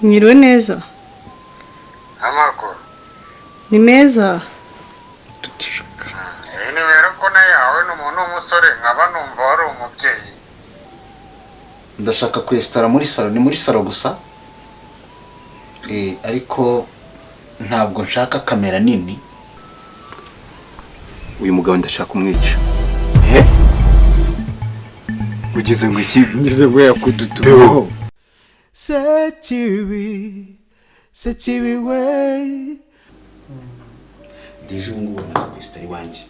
Mwiriwe neza. Amakuru. Ni meza. Ni wera ko na yawe n'umuntu w'umusore nkaba numva wari umubyeyi. Ndashaka kwestara muri salo, ni muri salo gusa. Ariko ntabwo nshaka kamera nini. Uyu mugabo ndashaka kumwica. Ugeze ngo iki? Ngize ngo yakudutumaho. Sekibi way. Deje ngo bamaze kwestara iwanjye.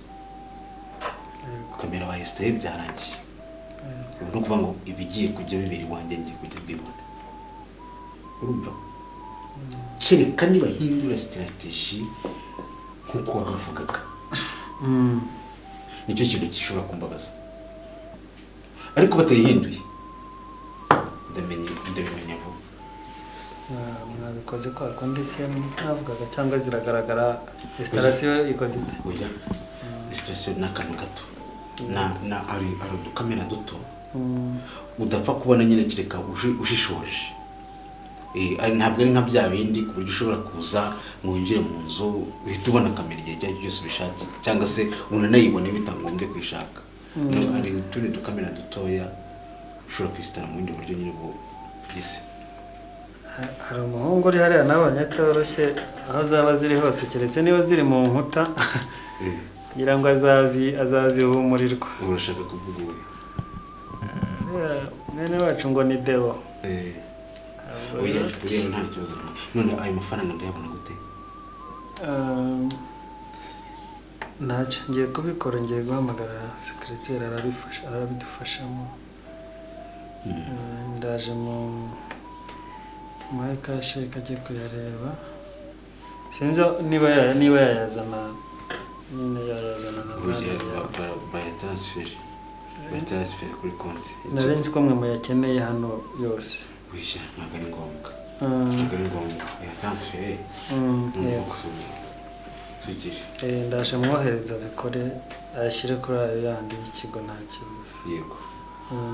Kamera bayestaye byarangiye. Ubu no kuvuga ngo ibigiye kujya bibiri wanjye ngiye kujya bibona. Urumva? Kereka niba hindura strategy nkuko wabivugaga. Nicyo kintu gishobora kumbabaza. Ariko batayihinduye. Ndabimenya vuba. Mwabikoze kwa kondisiyo navugaga cyangwa ziragaragara installation ikoze ite? Oya. Installation n'akantu gato. Na ari udukamera duto. Udapfa kubona nyine kireka ushishoje. Ntabwo ari nka bya bindi ku buryo ushobora kuza mu winjire mu nzu uhita ubona kamera igihe cyose ubishaka cyangwa se unanayibone bitangombye kwishaka. Ari utundi dukamera dutoya ushobora kwistara mu bindi buryo nyine bugise. Hari umuhungu uri hariya nabonye atoroshye aho zaba ziri hose keretse niba ziri mu nkuta ngira ngo azazihumurirwa. Urashaka kuvuga ubu? Mwene wacu ngo ni Deo. Oya, uriya nta kibazo. None ayo mafaranga ndayabona gute? Ntacyo ngiye kubikora, ngiye guhamagara secrétaire arabidufashamo. Ndaje mu kashe kajye kuyareba. Sinzi niba yayazana nyine yayazana baya transfer kuri konti. Narenze ko mwe muyakeneye hano yose. Wisha ntabwo ari ngombwa. Ntabwo ari ngombwa. Ya transfer. Sugire. Ndaje mwohereza bikore ayashyire kuri ayo yandi y'ikigo nta kibazo. Yego.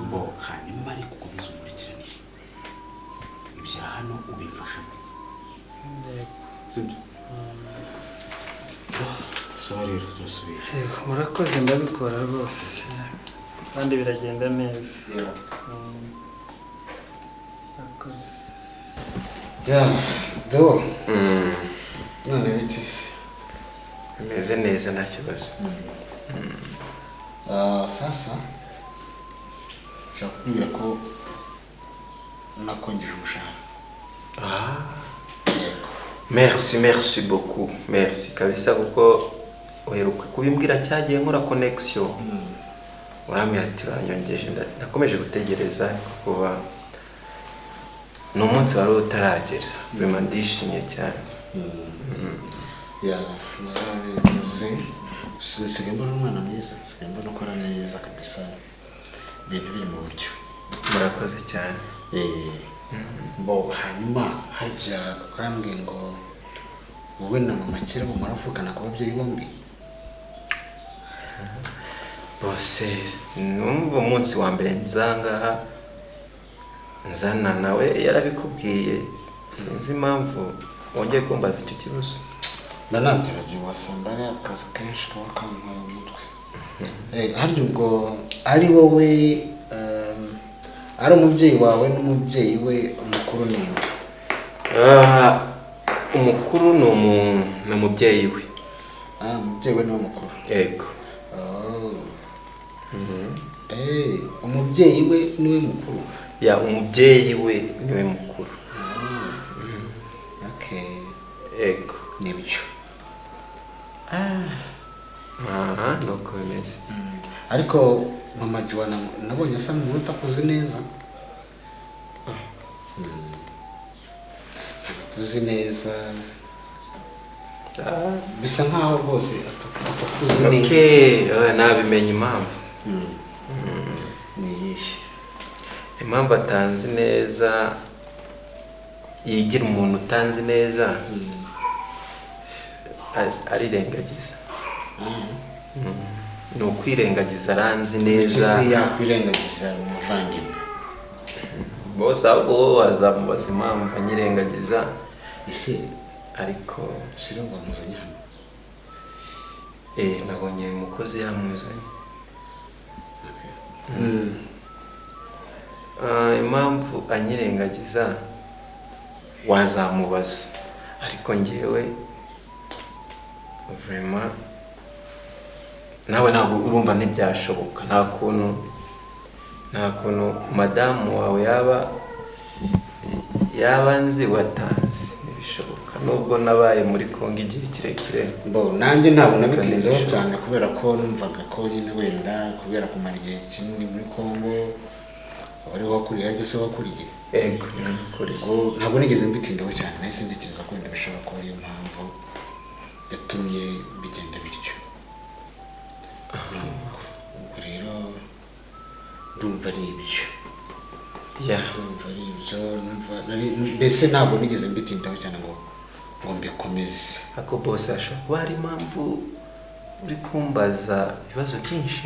Bo hanyuma ariko kubiza umurikiranire. Ibya hano ubifashamo. Yego. Sorry turasubira. Yego murakoze ndabikora rwose. Kandi biragenda neza. Do. None bitse. Meze neza nta kibazo. Sasa cyakubwira ko nakongeje umushahara. Merci beaucoup. Merci kabisa kuko uheruka kubimbwira cyagiye nkora connection. Urambwira ati banyongeje nakomeje gutegereza kuba n'umunsi wari utaragera. Bima ndishimye cyane. Narabivuze. Sigemba n'umwana mwiza, sigemba no kora neza kabisa. Ibintu biri mu buryo. Murakoze cyane. Bo hanyuma hajya kurambwe ngo wowe na mama kera mu maravugana ku babyeyi bombi. Bose numva umunsi wa mbere nzana nawe yarabikubwiye. Sinzi impamvu wongeye kumbaza icyo kibazo. Ndanabyibagiwe wasanga ari akazi kenshi kaba kampaye umutwe. Harya ubwo ari wowe ari umubyeyi wawe n'umubyeyi we umukuru ni nde? Umukuru ni umubyeyi we. Umubyeyi we ni mukuru. Yego. Umubyeyi we niwe mukuru. Ya umubyeyi we niwe mukuru. Okay. Yego. Nibyo. Nuko bimeze. Ariko mama Joana nabonye asa n'umuntu utakuzi neza. Uzi neza. Bisa nkaho rwose atakuzi neza. Okay, nabimenye impamvu. Ni iyihe? Impamvu atanzi neza yigira umuntu utanzi neza arirengagiza. Ni ukwirengagiza aranzi neza. Ese yakwirengagiza umuvandimwe. bose ahubwo wowe wazamubaza impamvu anyirengagiza ese ariko siro bamuzanye hano nabonye umukozi yamuzanye. Impamvu anyirengagiza wazamubaza ariko ngewe vraiment nawe ntabwo urumva ntibyashoboka. Nta kuntu madamu wawe yaba nzi watanze, ntibishoboka. Nubwo nabaye muri Kongo igihe kirekire nanjye ntabwo nabitinzeho cyane kubera ko numvaga ko nyine wenda kubera kumara igihe kinini muri Kongo wari wakuriye ariko se wakuriye ego ntabwo nigeze mbitindaho cyane, nahise ntekereza ko wenda bishobora kuba ariyo mpamvu yatumye bigenda bityo. Ubwo rero ndumva ari ibyo mbese ntabwo nigeze mbitindaho cyane ngo mbikomeze. ako bose ashobora kuba hari impamvu uri kumbaza ibibazo byinshi.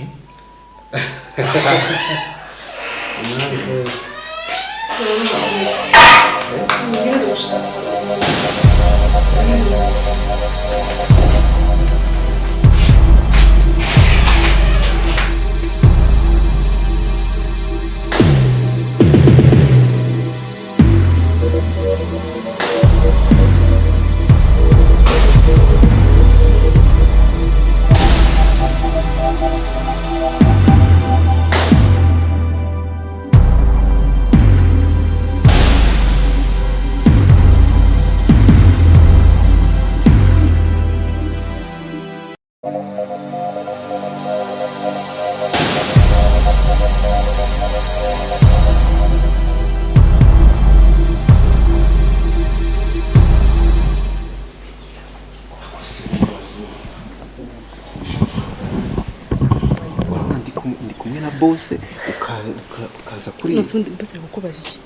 Ndi kumwe na bose ukaza kuri ubundi bose kukubaza iki?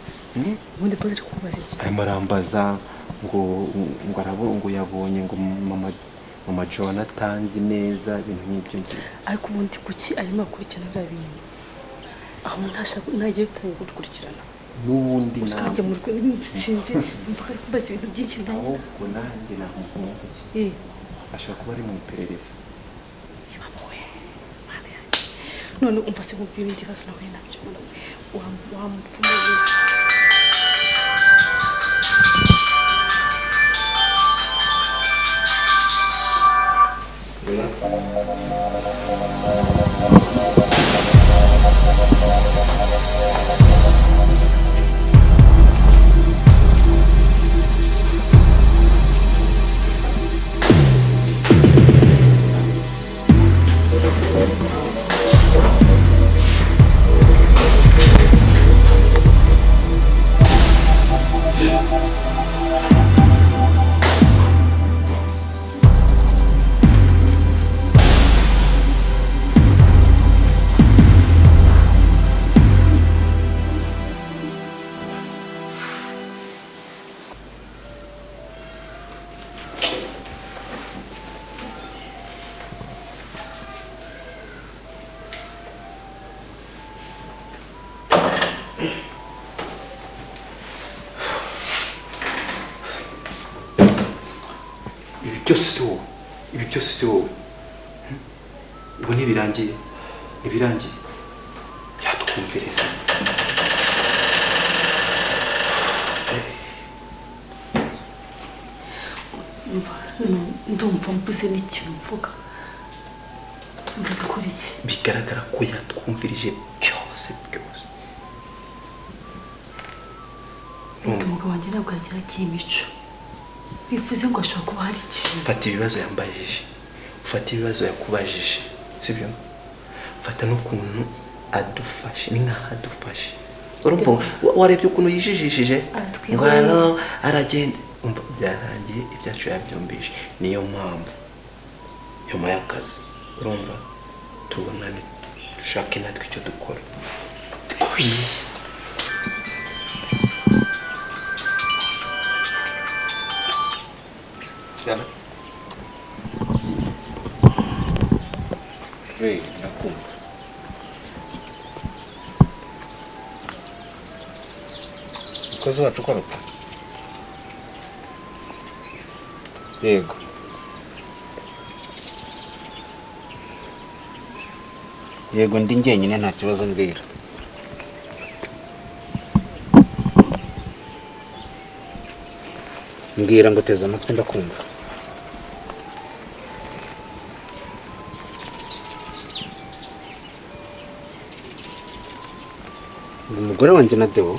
Ubundi bose kukubaza iki? arimo arambaza ngo arabona ngo yabonye ngo mama John atanzi neza ibintu nk'ibyo ngiye. Ariko ubundi kuki arimo akurikirana bya bintu? Aho ntashaka nagiye kugukurikirana. N'ubundi ntabwo muri ko sinzi mvuga ko basi ibintu byinshi ndanye. ahubwo nanjye namukumbuye. ashaka kuba ari mu iperereza. none umva se mubyo ibindi bibazo nahuye nabyo wamupfumuye. ibi byose si wowe ubu ntibirangiye yatwumviriza. ndumva mbuze n'ikintu mvuga. dukora iki? bigaragara ko yatwumvirije byose. umugabo wanjye ntabwo yagira imico, bivuze ngo ashobora kuba hari ikintu. fata ibibazo yambajije, ufata ibibazo yakubajije, sibyo? fata n'ukuntu adufashe, ni nkaho adufashe. urumva warebye ukuntu yijijishije ngo hano aragenda, umva byarangiye ibyacu yabyumvise. niyo mpamvu nyuma y'akazi urumva tubonane dushake natwe icyo dukora. Yana. Hey, nakumva. wacu ukoropa yego yego ndi njyenyine nta kibazo mbwira mbwira ngo teze amatwi ndakumva umugore wanjye na Deo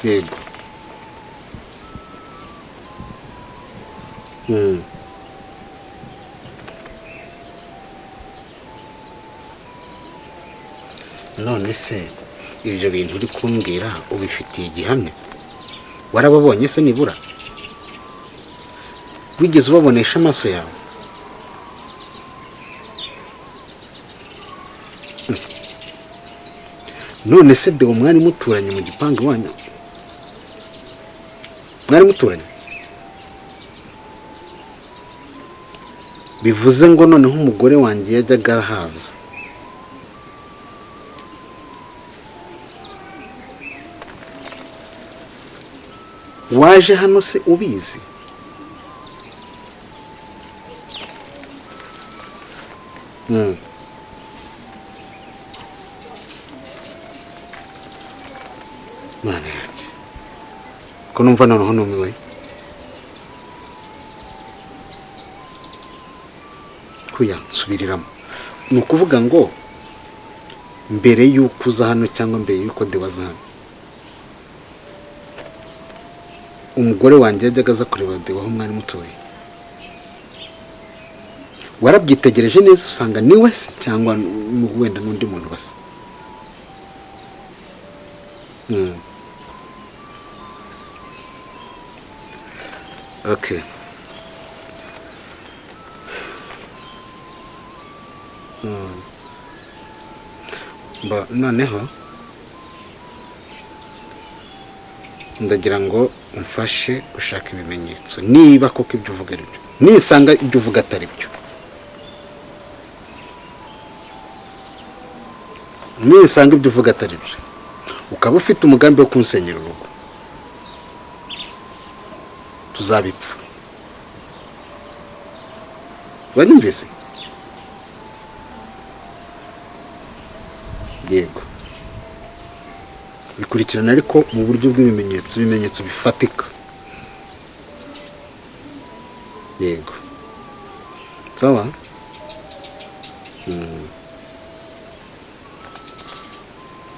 yego none se ibyo bintu uri kumbwira ubifitiye igihamya warababonye se nibura wigeze ubabonesha amaso yawe none se Deo mwari muturanye mu gipangu iwanyu mwari muturanye bivuze ngo noneho umugore wanjye yajyaga ahaza waje hano se ubizi Mana yanjye ko numva noneho numiwe kuya nsubiriramo ni ukuvuga ngo mbere y'uko uza hano cyangwa mbere y'uko Deo aza hano umugore wanjye yajyaga aza kureba Deo aho mwari mutuye warabyitegereje neza usanga ni we se cyangwa wenda n'undi muntu basa okay noneho ndagira ngo umfashe gushaka ibimenyetso niba koko ibyo uvuga ari byo nisanga ibyo uvuga atari byo nisanga ibyo uvuga atari byo ukaba ufite umugambi wo kunsenyera urugo tuzabipfa wanyumvise yego bikurikirana ariko mu buryo bw'ibimenyetso bifatika yego sawa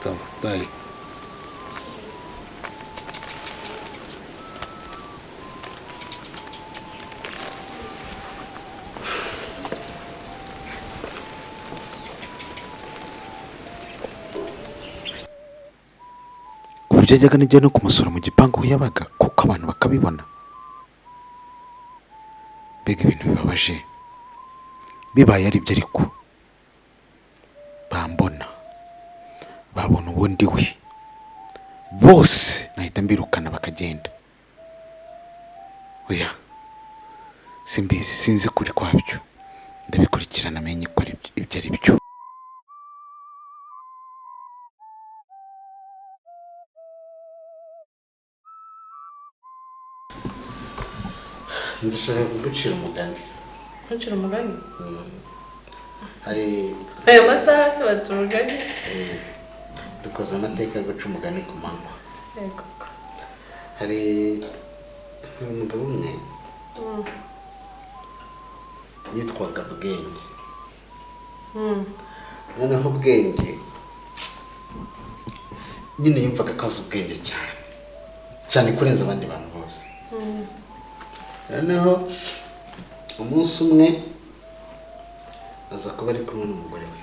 sawa bye byajyaga nijya no kumusura mu gipangu yabaga kuko abantu bakabibona mbega ibintu bibabaje bibaye ari byo ariko bambona babona ubundi we bose nahita mbirukana bakagenda oya simbizi sinzi kuri kwabyo ndabikurikirana amenye ko ibyo ari byo ndashaka kugucira umugani Kuncira umugani? hari Aya masaha se baca umugani? dukoze amateka yo guca umugani ku manywa Yego. hari umugabo umwe yitwaga Bwenge noneho Bwenge nyine yumvaga ko azi ubwenge cyane kurenza abandi bantu bose noneho umunsi umwe aza kuba ari kumwe n'umugore we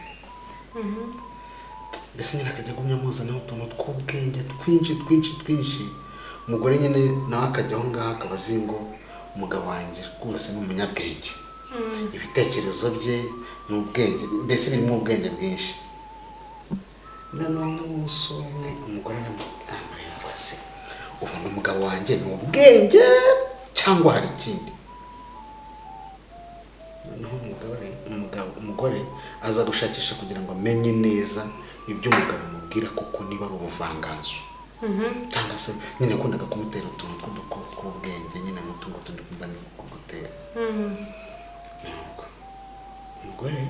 mbese nyine akajya agumya amuzanaho utuntu tw'ubwenge twinshi umugore nyine nawe akajya aho ngaho akaba azi ngo umugabo wanjye rwose ni umunyabwenge ibitekerezo bye ni ubwenge mbese birimo ubwenge bwinshi noneho umunsi umwe umugore aramureba se ubona umugabo wanjye ni ubwenge cyangwa hari ikindi noneho umugore umugore aza gushakisha kugira ngo amenye neza ibyo umugabo amubwira kuko niba ari ubuvanganzo cyangwa se nyine akundaga kumutera utuntu tw'ubwenge nyine mutungo tundi kumva ni kugutera umugore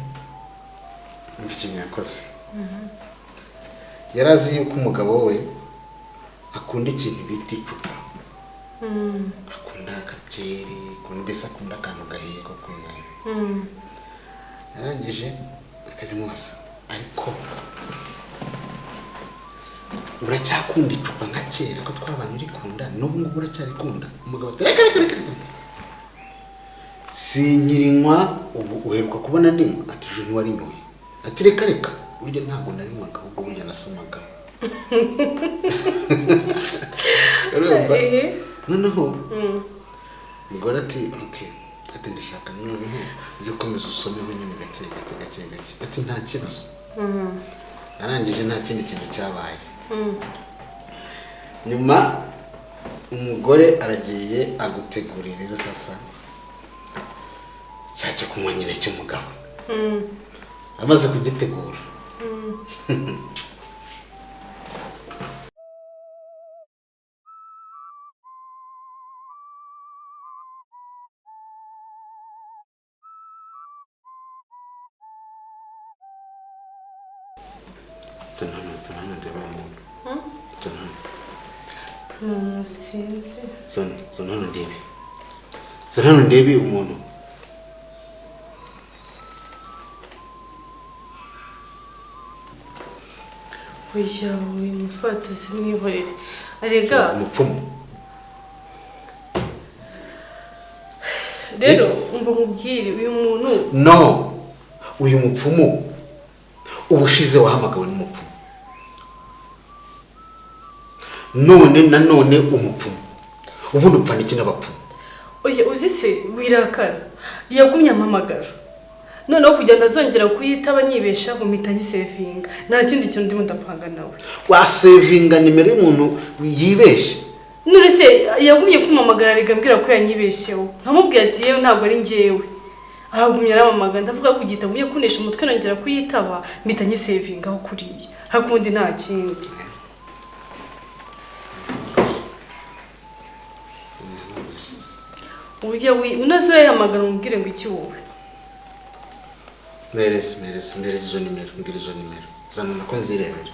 umva ikintu yakoze yari azi yuko umugabo we akunda ikintu bita icupa akunda akabyeri mbese akunda akantu gahiye ko kwinywera yarangije akajya amubaza ariko uracyakunda icupa nka kera ko twabana urikunda n'ubu ngubu uracyarikunda umugabo ati reka sinkirinywa ubu uheruka kubona ndinywa ati ejo ntiwarinyoye ati reka burya ntabwo narinywaga ahubwo burya nasomaga noneho umugore ati okay ati ndashaka noneho ujye ukomeza usomeho nyine gake ati nta kibazo arangije nta kindi kintu cyabaye nyuma umugore aragiye agutegurira rero sasa cyaje kunywa nyine cy'umugabo amaze kugitegura Sono ndebe umuntu oya mufata simwihorere arega umupfumu rero umva mubwire uyu muntu no uyu mupfumu ubushize wahamagawe n'umupfumu none umupfumu ubundi upfana iki n'abapfumu oya uzi se wirakara yagumye amamagara noneho kugenda azongera kuyitaba nyibeshaho mpita nyisevinga nta kindi kintu ndimo ndapanga nawe wasevinga nimero y'umuntu yibeshye none se yagumye kumamagara rigambwira ko yanyibeshyeho nkamubwira ati yewe ntabwo ari njyewe ahagumye aramamagara ndavuga ko gitagumye kunesha umutwe nongera kuyitaba mpita nyisevinga aho kuriya hakundi nta kindi uburyo unazo yahamagara umubwire ngo iki wowe Merezi izo nimero zana ko nzirebera